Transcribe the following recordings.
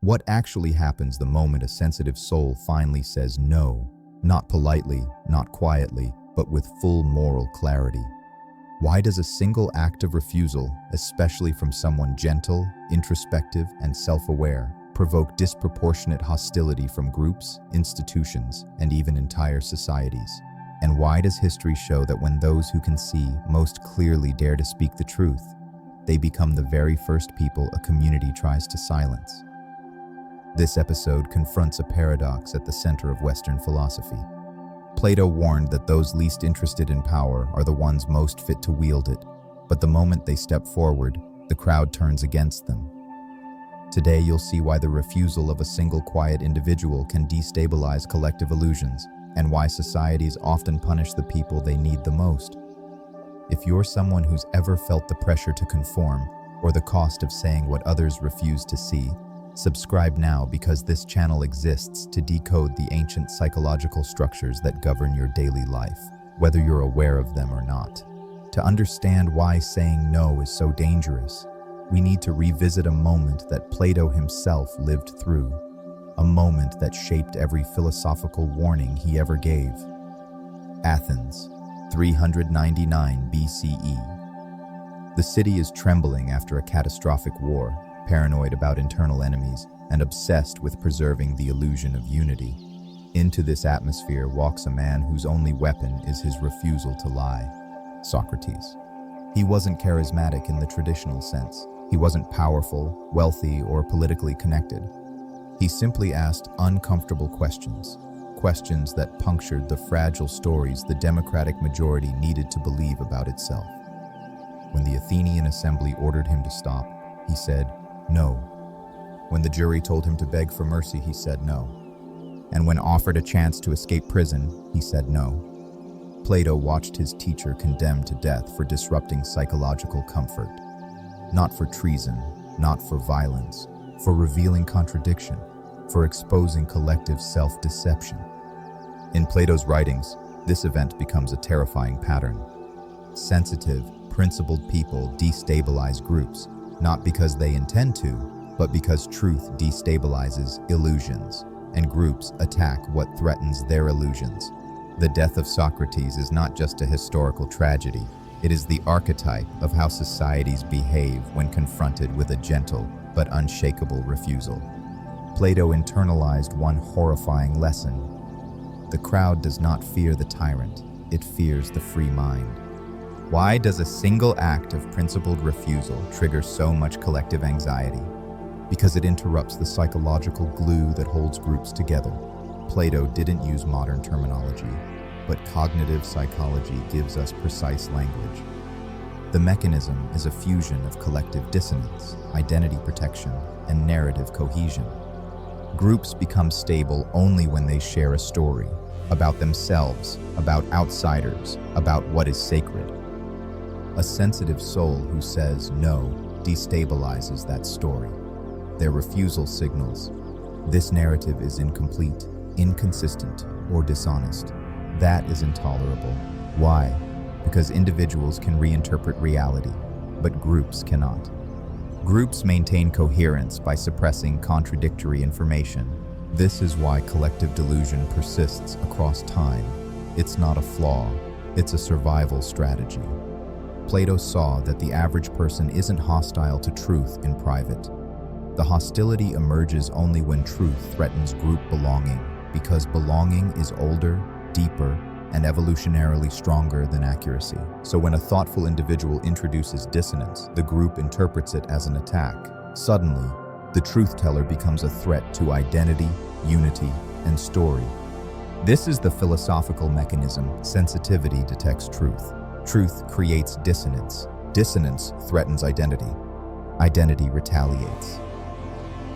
What actually happens the moment a sensitive soul finally says no, not politely, not quietly, but with full moral clarity? Why does a single act of refusal, especially from someone gentle, introspective, and self-aware, provoke disproportionate hostility from groups, institutions, and even entire societies? And why does history show that when those who can see most clearly dare to speak the truth, they become the very first people a community tries to silence? This episode confronts a paradox at the center of Western philosophy. Plato warned that those least interested in power are the ones most fit to wield it, but the moment they step forward, the crowd turns against them. Today you'll see why the refusal of a single quiet individual can destabilize collective illusions, and why societies often punish the people they need the most. If you're someone who's ever felt the pressure to conform, or the cost of saying what others refuse to see, subscribe now, because this channel exists to decode the ancient psychological structures that govern your daily life, whether you're aware of them or not. To understand why saying no is so dangerous, we need to revisit a moment that Plato himself lived through, a moment that shaped every philosophical warning he ever gave. Athens, 399 BCE. The city is trembling after a catastrophic war, paranoid about internal enemies, and obsessed with preserving the illusion of unity. Into this atmosphere walks a man whose only weapon is his refusal to lie: Socrates. He wasn't charismatic in the traditional sense. He wasn't powerful, wealthy, or politically connected. He simply asked uncomfortable questions, questions that punctured the fragile stories the democratic majority needed to believe about itself. When the Athenian assembly ordered him to stop, he said no. When the jury told him to beg for mercy, he said no. And when offered a chance to escape prison, he said no. Plato watched his teacher condemned to death for disrupting psychological comfort. Not for treason, not for violence, for revealing contradiction, for exposing collective self-deception. In Plato's writings, this event becomes a terrifying pattern. Sensitive, principled people destabilize groups, not because they intend to, but because truth destabilizes illusions, and groups attack what threatens their illusions. The death of Socrates is not just a historical tragedy, it is the archetype of how societies behave when confronted with a gentle but unshakable refusal. Plato internalized one horrifying lesson: the crowd does not fear the tyrant, it fears the free mind. Why does a single act of principled refusal trigger so much collective anxiety? Because it interrupts the psychological glue that holds groups together. Plato didn't use modern terminology, but cognitive psychology gives us precise language. The mechanism is a fusion of collective dissonance, identity protection, and narrative cohesion. Groups become stable only when they share a story about themselves, about outsiders, about what is sacred. A sensitive soul who says no destabilizes that story. Their refusal signals, this narrative is incomplete, inconsistent, or dishonest. That is intolerable. Why? Because individuals can reinterpret reality, but groups cannot. Groups maintain coherence by suppressing contradictory information. This is why collective delusion persists across time. It's not a flaw, it's a survival strategy. Plato saw that the average person isn't hostile to truth in private. The hostility emerges only when truth threatens group belonging, because belonging is older, deeper, and evolutionarily stronger than accuracy. So when a thoughtful individual introduces dissonance, the group interprets it as an attack. Suddenly, the truth teller becomes a threat to identity, unity, and story. This is the philosophical mechanism. Sensitivity detects truth. Truth creates dissonance. Dissonance threatens identity. Identity retaliates.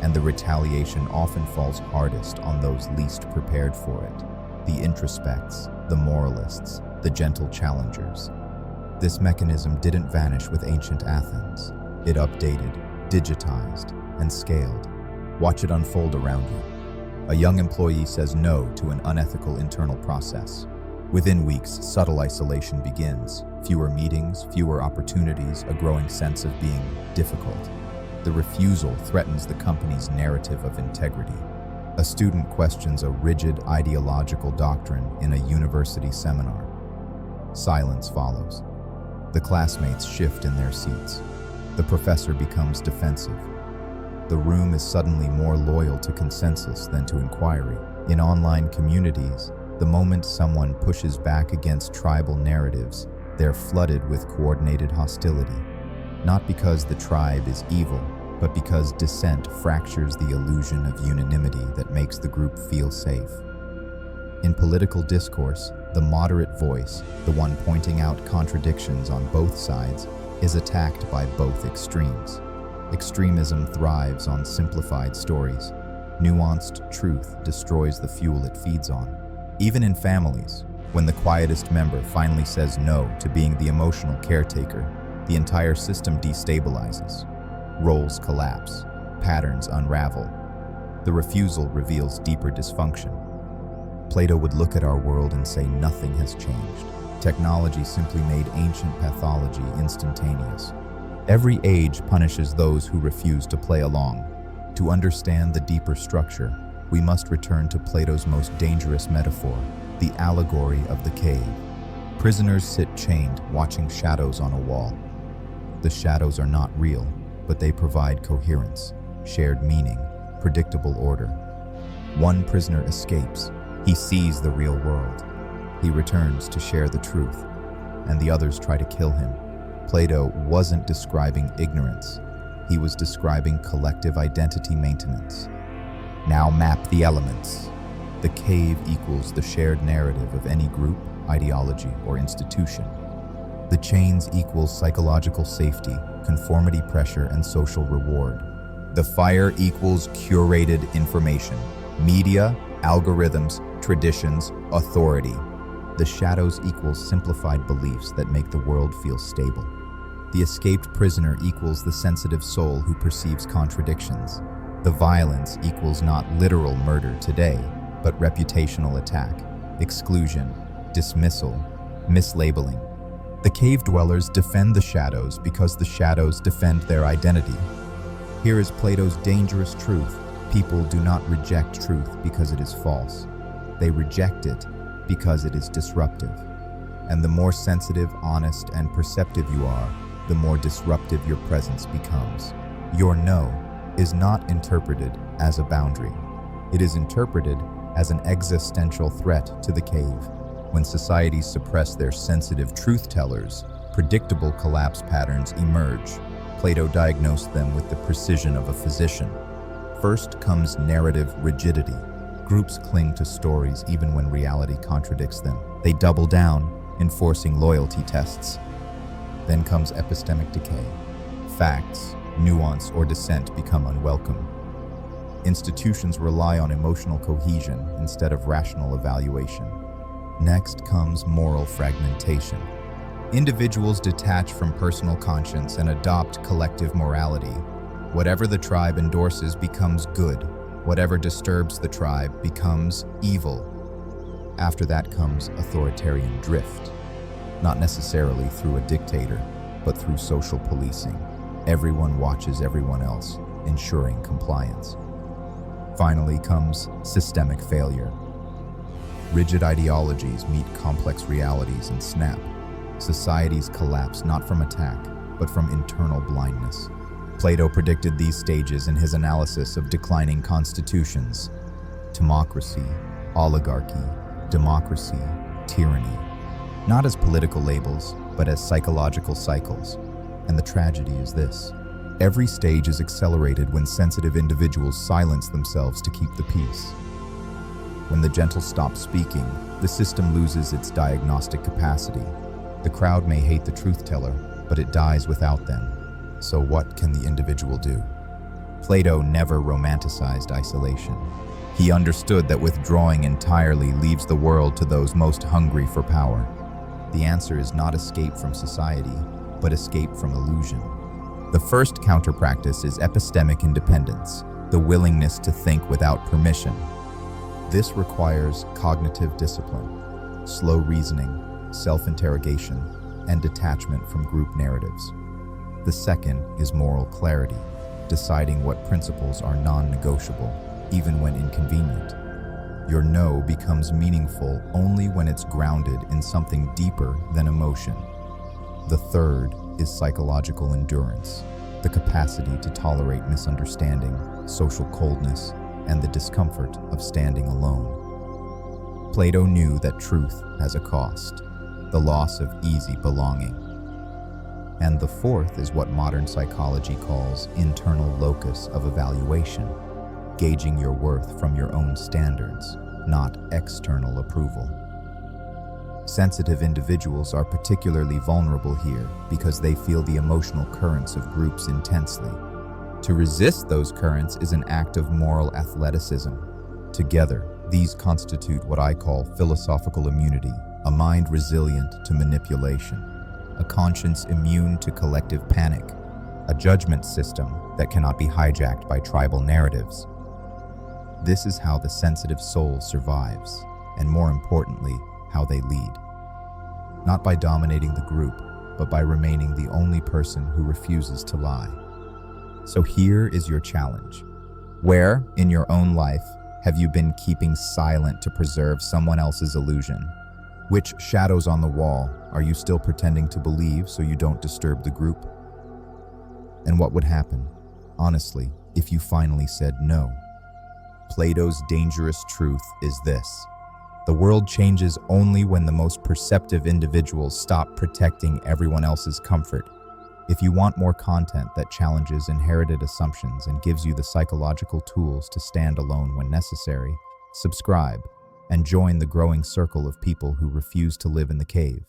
And the retaliation often falls hardest on those least prepared for it: the introspects, the moralists, the gentle challengers. This mechanism didn't vanish with ancient Athens. It updated, digitized, and scaled. Watch it unfold around you. A young employee says no to an unethical internal process. Within weeks, subtle isolation begins. Fewer meetings, fewer opportunities, a growing sense of being difficult. The refusal threatens the company's narrative of integrity. A student questions a rigid ideological doctrine in a university seminar. Silence follows. The classmates shift in their seats. The professor becomes defensive. The room is suddenly more loyal to consensus than to inquiry. In online communities, the moment someone pushes back against tribal narratives, they're flooded with coordinated hostility. Not because the tribe is evil, but because dissent fractures the illusion of unanimity that makes the group feel safe. In political discourse, the moderate voice, the one pointing out contradictions on both sides, is attacked by both extremes. Extremism thrives on simplified stories. Nuanced truth destroys the fuel it feeds on. Even in families, when the quietest member finally says no to being the emotional caretaker, the entire system destabilizes. Roles collapse, patterns unravel. The refusal reveals deeper dysfunction. Plato would look at our world and say nothing has changed. Technology simply made ancient pathology instantaneous. Every age punishes those who refuse to play along. To understand the deeper structure, we must return to Plato's most dangerous metaphor, the allegory of the cave. Prisoners sit chained, watching shadows on a wall. The shadows are not real, but they provide coherence, shared meaning, predictable order. One prisoner escapes. He sees the real world. He returns to share the truth, and the others try to kill him. Plato wasn't describing ignorance. He was describing collective identity maintenance. Now map the elements. The cave equals the shared narrative of any group, ideology, or institution. The chains equals psychological safety, conformity pressure, and social reward. The fire equals curated information, media, algorithms, traditions, authority. The shadows equals simplified beliefs that make the world feel stable. The escaped prisoner equals the sensitive soul who perceives contradictions. The violence equals not literal murder today, but reputational attack, exclusion, dismissal, mislabeling. The cave dwellers defend the shadows because the shadows defend their identity. Here is Plato's dangerous truth. People do not reject truth because it is false. They reject it because it is disruptive. And the more sensitive, honest, and perceptive you are, the more disruptive your presence becomes. Your no is not interpreted as a boundary. It is interpreted as an existential threat to the cave. When societies suppress their sensitive truth-tellers, predictable collapse patterns emerge. Plato diagnosed them with the precision of a physician. First comes narrative rigidity. Groups cling to stories even when reality contradicts them. They double down, enforcing loyalty tests. Then comes epistemic decay. Facts, nuance, or dissent become unwelcome. Institutions rely on emotional cohesion instead of rational evaluation. Next comes moral fragmentation. Individuals detach from personal conscience and adopt collective morality. Whatever the tribe endorses becomes good. Whatever disturbs the tribe becomes evil. After that comes authoritarian drift. Not necessarily through a dictator, but through social policing. Everyone watches everyone else, ensuring compliance. Finally comes systemic failure. Rigid ideologies meet complex realities and snap. Societies collapse not from attack, but from internal blindness. Plato predicted these stages in his analysis of declining constitutions: timocracy, oligarchy, democracy, tyranny. Not as political labels, but as psychological cycles. And the tragedy is this: every stage is accelerated when sensitive individuals silence themselves to keep the peace. When the gentle stop speaking, the system loses its diagnostic capacity. The crowd may hate the truth teller, but it dies without them. So what can the individual do? Plato never romanticized isolation. He understood that withdrawing entirely leaves the world to those most hungry for power. The answer is not escape from society, but escape from illusion. The first counter-practice is epistemic independence, the willingness to think without permission. This requires cognitive discipline, slow reasoning, self-interrogation, and detachment from group narratives. The second is moral clarity, deciding what principles are non-negotiable, even when inconvenient. Your no becomes meaningful only when it's grounded in something deeper than emotion. The third is psychological endurance, the capacity to tolerate misunderstanding, social coldness, and the discomfort of standing alone. Plato knew that truth has a cost, the loss of easy belonging. And the fourth is what modern psychology calls internal locus of evaluation, gauging your worth from your own standards, not external approval. Sensitive individuals are particularly vulnerable here because they feel the emotional currents of groups intensely. To resist those currents is an act of moral athleticism. Together, these constitute what I call philosophical immunity, a mind resilient to manipulation, a conscience immune to collective panic, a judgment system that cannot be hijacked by tribal narratives. This is how the sensitive soul survives, and more importantly, how they lead. Not by dominating the group, but by remaining the only person who refuses to lie. So here is your challenge. Where, in your own life, have you been keeping silent to preserve someone else's illusion? Which shadows on the wall are you still pretending to believe so you don't disturb the group? And what would happen, honestly, if you finally said no? Plato's dangerous truth is this: the world changes only when the most perceptive individuals stop protecting everyone else's comfort. If you want more content that challenges inherited assumptions and gives you the psychological tools to stand alone when necessary, subscribe and join the growing circle of people who refuse to live in the cave.